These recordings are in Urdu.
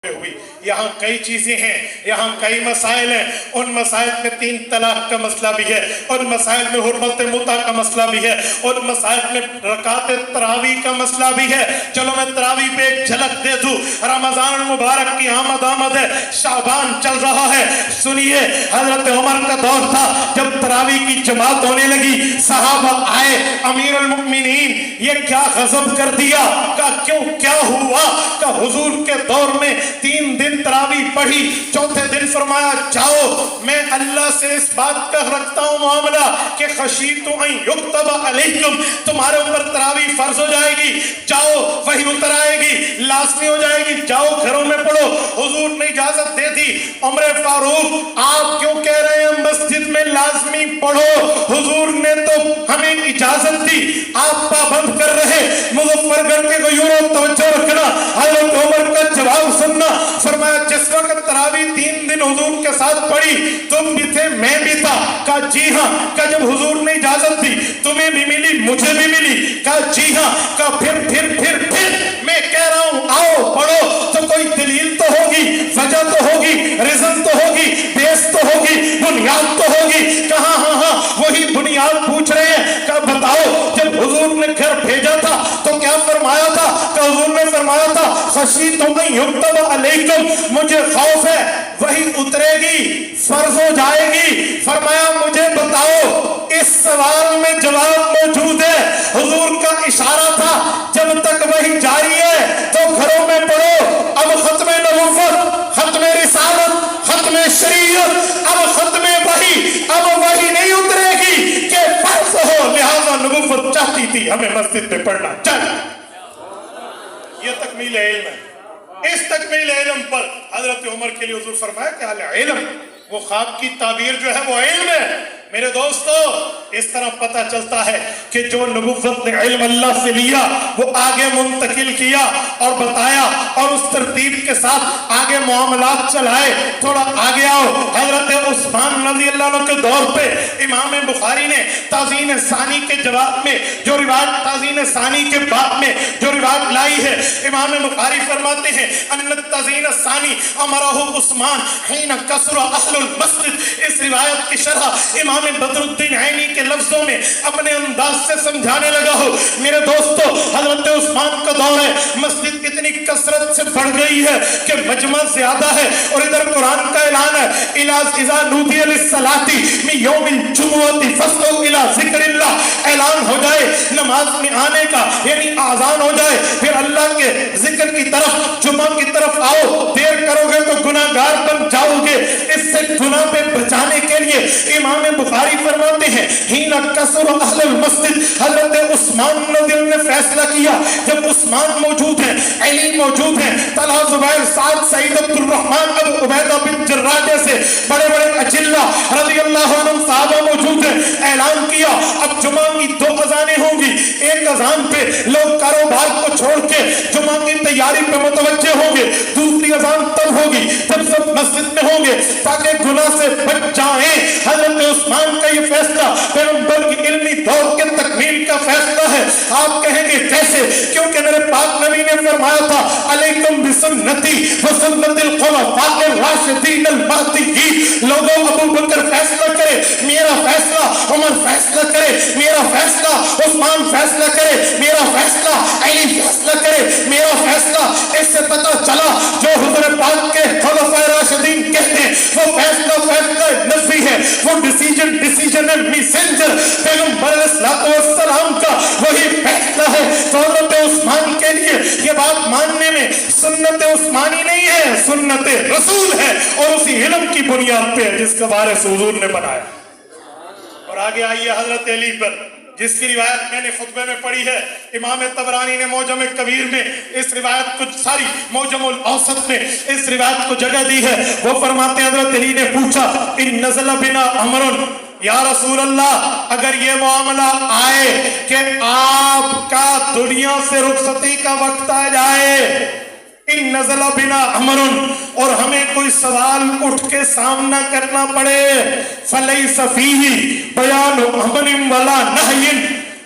ہوئی. یہاں کئی چیزیں ہیں, یہاں کئی مسائل ہیں. ان مسائل میں 3 طلاق کا مسئلہ بھی ہے, ان مسائل میں حرمت متع کا مسئلہ بھی ہے, ان مسائل میں رکعت تراویح کا مسئلہ بھی ہے. چلو میں تراویح پہ ایک جھلک دے دوں. رمضان المبارک کی آمد ہے, شعبان چل رہا ہے. سنیے, حضرت عمر کا دور تھا جب تراویح کی جماعت ہونے لگی, صحابہ آئے, امیر المؤمنین یہ کیا غضب کر دیا, کیوں کیا ہوا, کہ حضور کے دور میں 3 دن تراویح پڑھی, چوتھے دن فرمایا جاؤ میں اللہ سے اس بات کا رکھتا ہوں معاملہ کہ خشیت ان یکتب علیکم, تمہارے اوپر تراویح فرض ہو جائے گی, جاؤ وحی اتر آئے گی, لازمی ہو جائے گی, جاؤ گھروں میں پڑھو. حضور نے اجازت دے دی. عمر فاروق آپ کیوں کہہ رہے ہیں مسجد میں لازمی پڑھو, حضور نے تو ہمیں اجازت دی, آپ پابند کر رہے. مظفر گڑھ کے غیوروں توجہ رکھنا, حضرت عمر کا جواب سننا. فرمایا جس وقت تراویح 3 دن حضور کے ساتھ پڑھی تم بھی تھے میں بھی تھا, کہا جی ہاں. کہا جب حضور نے اجازت دی تمہیں بھی ملی مجھے بھی ملی, کہا جی ہاں. کہا پھر میں کہہ رہا ہوں آؤ پڑھو, تو کوئی دلیل تو ہوگی, وجہ تو ہوگی, ریزن تو ہوگی, بیس تو ہوگی, بنیاد تو ہوگی. کہاں ہاں وہی بنیاد پوچھ رہے ہیں. کہا بتاؤ جب حضور نے گھر بھیجا تھا تو کیا فرمایا تھا, کہ حضور نے فرمایا تھا خشیت ان یکتب علیکم, مجھے خوف ہے وہی اترے گی, فرض ہو جائے گی. فرمایا مجھے بتاؤ, اس سوال میں جواب موجود ہے. حضور کا اشارہ تھا جب تک وہی جاری ہے تو گھروں میں پڑھو. اب ختم نبوت, ختم رسالت, ختم شریعت, اب ختم وحی, اب وحی نہیں اترے گی کہ فرض ہو, لہذا نبوت چاہتی تھی ہمیں مسجد میں پڑھنا چاہیے. یہ تکمیل علم ہے. اس تکمیل علم پر حضرت عمر کے لیے حضور فرمایا کہ علم, وہ خواب کی تعبیر جو ہے وہ علم ہے. میرے دوستو, اس طرح پتہ چلتا ہے کہ جو نبوت نے علم اللہ سے لیا وہ آگے منتقل کیا اور بتایا, اور اس ترتیب کے ساتھ آگے معاملات چلائے. تھوڑا آگے آؤ, حضرت عثمان رضی اللہ عنہ کے دور پہ امام بخاری نے تازین ثانی کے جواب میں جو روایت, تازین ثانی کے باب میں جو روایت لائی ہے, امام بخاری فرماتے ہیں ان التازین ثانی امرہ عثمان حین کسر اہل المسجد. اس روایت کی شرح امام بدر الدین عینی کے لفظوں میں اپنے انداز سے سمجھانے لگا ہو. میرے دوستو, حضرت عثمان کا دور ہے, مسجد اتنی کثرت سے بڑھ گئی ہے کہ مجمع زیادہ ہے, اور ادھر قرآن کا اعلان ہے اذا نودی للصلاۃ من یوم الجمعۃ فاسعوا الی ذکر اللہ. اعلان ہو جائے نماز میں آنے کا, یعنی آذان ہو جائے, پھر اللہ کے ذکر کی طرف, جمعہ کی طرف آؤ. دیر کرو گے تو گناہ گار بن جاؤ گے. اس سے گناہ پہ بچانے کے لیے امام بخاری فرماتے ہیں ہینا کسر اہل المسجد, حضرت عثمان رضی اللہ نے فیصلہ کیا. جب عثمان موجود ہیں, علی موجود ہیں, طلحہ زبیر سعد سعید عبد الرحمن ابو عبیدہ بن جراح جیسے بڑے بڑے اجلہ رضی اللہ عنہم صحابہ موجود ہیں. اعلان کیا اب جمعہ کی 2 اذانیں ہوں گی. ایک اذان پہ لوگ کاروبار کو چھوڑ کے جمعہ کی تیاری پہ متوجہ ہوں گے. دوسری اذان تب ہوگی جب سب مسجد میں ہوں گے تاکہ گناہ سے بچ جائیں. حضرت عثمان کا یہ فیصلہ پیغمبر کی علمی دور کے تکمیل کا فیصلہ ہے. آپ کہیں گے کیسے, کیونکہ میرے پاک نبی نے فرمایا تھا علیکم بسنتی وسنت الخلفاء الراشدین المہدیین. لوگوں ابو بکر فیصلہ کرے, میرا فیصلہ, عمر فیصلہ کرے, میرا فیصلہ, عثمان فیصلہ کرے, میرا فیصلہ, علی فیصلہ کرے, میرا فیصلہ. اس سے پتہ چلا جو حضور پاک کے خلفاء راشدین کہتے ہیں وہ فیصلہ نفی ہے, وہ ڈیسیجن ہے میسنجر پیغمبر علیہ السلام کا وہی فیصلہ ہے. حضرت عثمان کے لیے یہ بات ماننے میں سنت عثمانی نہیں ہے, سنت رسول ہے, اور اسی علم کی بنیاد پہ جس کا وارث حضور نے بنایا. اور آگے آئیے حضرت علی پر, جس کی روایت میں نے خطبے میں پڑھی ہے. امام طبرانی نے موجم کبیر میں اس روایت کو, ساری موجم الاوسط میں اس روایت کو جگہ دی ہے. وہ فرماتے ہیں حضرت علی نے پوچھا ان نزل بنا امر, یا رسول اللہ اگر یہ معاملہ آئے کہ آپ کا دنیا سے رخصتی کا وقت آ جائے, ان نزل بنا امر, اور ہمیں کوئی سوال اٹھ کے سامنا کرنا پڑے, فلیس فیہ بیان امر ولا نہی,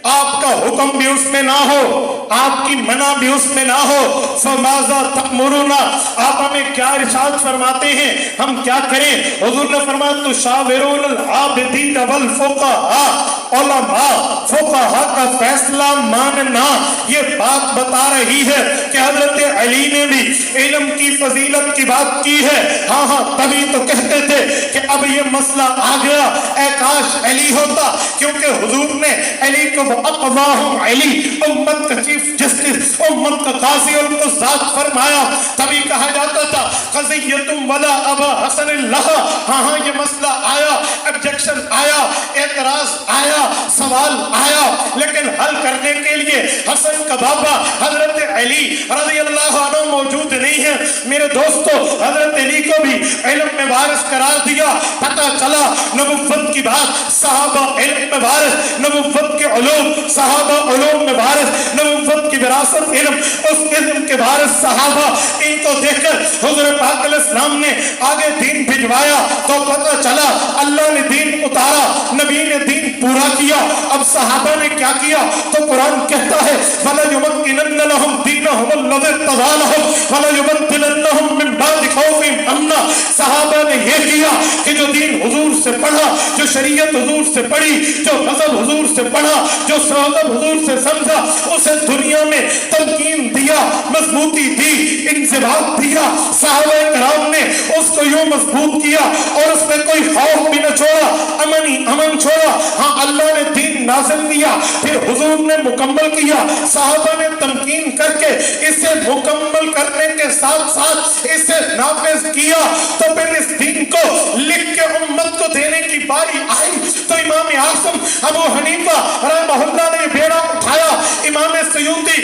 آپ کا حکم بھی اس میں نہ ہو، آپ کی منع بھی اس میں نہ ہو، فماذا تأمرنا، آپ ہمیں کیا ارشاد فرماتے ہیں، ہم کیا کریں؟ حضور نے فرمایا تشاورون العابدین والفقہاء، علماء فقہاء کا فیصلہ ماننا۔ یہ بات بتا رہی ہے کہ حضرت علی نے بھی علم کی فضیلت کی بات کی ہے۔ ہاں تبھی تو کہتے تھے کہ اب یہ مسئلہ آ گیا، اے کاش علی ہوتا، کیونکہ حضور نے علی کو اقواہم علی، امت کا چیف جسٹس، امت کا قاضی اور قضات فرمایا۔ تبھی کہا جاتا تھا قضیتم ولا ابا حسن اللہ۔ ہاں یہ مسئلہ آیا، ابجیکشن آیا، اعتراض آیا، سوال آیا، لیکن حل کرنے کے لیے حسن کا بابا حضرت علی رضی اللہ عنہ موجود نہیں ہے۔ میرے دوستو، حضرت علی کو بھی علم میں وارث قرار دیا۔ پتہ چلا نبوت کی بات، صحابہ علم میں وارث، نبوت کے علوم صحابہ علوم میں وارث، نبوت کی وراثت علم، اس علم کے وارث صحابہ۔ ان کو دیکھ کر حضور پاک علیہ السلام نے آگے دین بھجوایا تو پتہ چلا اللہ نے دین اتارا، نبی نے دین پورا کیا۔ اب صحابہ نے کیا کیا؟ تو قرآن کہتا ہے وَلَيُمَكِّنَنَّ لَهُمْ دِينَهُمُ الَّذِي ارْتَضَىٰ لَهُمْ وَلَيُبَدِّلَنَّهُمْ مِن بَعْدِ خَوْفِهِمْ أَمْنًا۔ صحابہ نے یہ کیا کہ جو دین حضور سے پڑھا، جو شریعت حضور سے پڑھی، جو مذہب حضور سے پڑھا، جو مذہب حضور سے سمجھا، اسے دنیا میں تمکین دیا، مضبوطی دی، انضباط دیا۔ صحابہ کرام نے اس کو یوں مضبوط کیا اور اس میں کوئی خوف بھی نہ چھوڑا، امن ہی امن چھوڑا۔ ہاں اللہ نے دین نازل کیا، پھر حضور نے مکمل کیا، صحابہ نے تمکین کر کے اسے مکمل کرنے کے ساتھ ساتھ اسے نافذ کیا، تو پھر اس دین کو لکھ کے امت کو دینے کی باری آئی تو امام اعظم ابو حنیفہ رحمہ اللہ نے بیڑا اٹھایا۔ امام سیوطی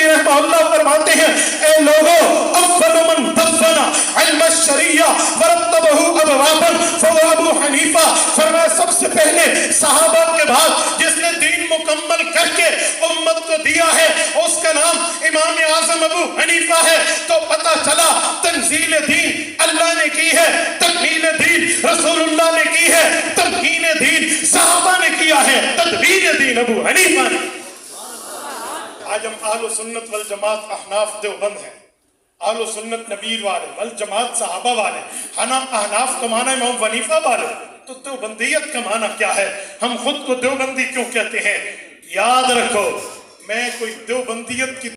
رحمہ اللہ فرماتے ہیں اے لوگو، اول من دفن علم الشریعہ ورتبہ ابوابا فهو ابو حنیفہ۔ فرمایا سب سے پہلے صحابہ کے بعد جس نے دین مکمل کر کے امت کو دیا ہے اس کا نام امام اعظم ابو حنیفہ ہے۔ تو پتہ چلا تنزیل دین اللہ نے کی ہے، تکمیل دین رسول اللہ نے کی ہے، تمکین دین صحابہ نے کیا ہے، تدبیر دین ابو حنیفہ نے۔ آج ہم اہل سنت والجماعت احناف دیوبند ہیں، اہل سنت نبیر والے، والجماعت صحابہ والے، احناف کا معنی امام حنیفہ والے، تو دیوبندیت کا معنی کیا ہے؟ ہم خود کو دیوبندی کیوں کہتے ہیں؟ یاد رکھو، میں کوئی دیوبندیت کی